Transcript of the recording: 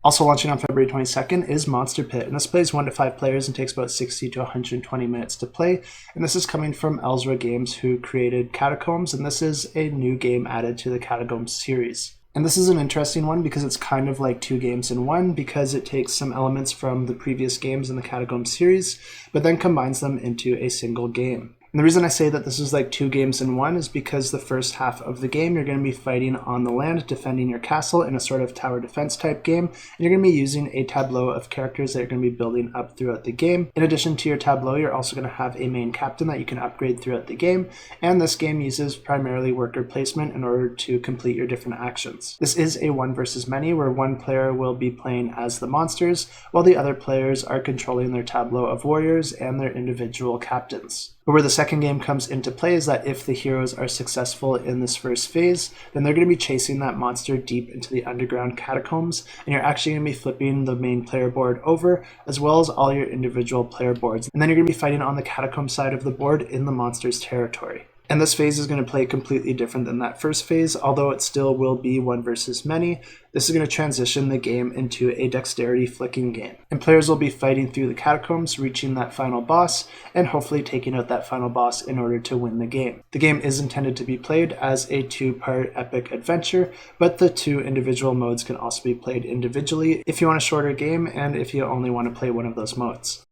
Also launching on February 22nd is Monster Pit, and this plays 1 to 5 players and takes about 60 to 120 minutes to play. And this is coming from Elzra Games, who created Catacombs, and this is a new game added to the Catacombs series. And this is an interesting one because it's kind of like 2 games in 1, because it takes some elements from the previous games in the Catacombs series, but then combines them into a single game. And the reason I say that this is like 2 games in 1 is because the first half of the game, you're going to be fighting on the land, defending your castle in a sort of tower defense type game. And you're going to be using a tableau of characters that you're going to be building up throughout the game. In addition to your tableau, you're also going to have a main captain that you can upgrade throughout the game. And this game uses primarily worker placement in order to complete your different actions. This is a 1 versus many, where one player will be playing as the monsters, while the other players are controlling their tableau of warriors and their individual captains. But where the second game comes into play is that if the heroes are successful in this first phase, then they're going to be chasing that monster deep into the underground catacombs, and you're actually going to be flipping the main player board over, as well as all your individual player boards. And then you're going to be fighting on the catacomb side of the board in the monster's territory. And this phase is going to play completely different than that first phase, although it still will be 1 versus many. This is going to transition the game into a dexterity flicking game. And players will be fighting through the catacombs, reaching that final boss, and hopefully taking out that final boss in order to win the game. The game is intended to be played as a 2-part epic adventure, but the 2 individual modes can also be played individually if you want a shorter game and if you only want to play one of those modes.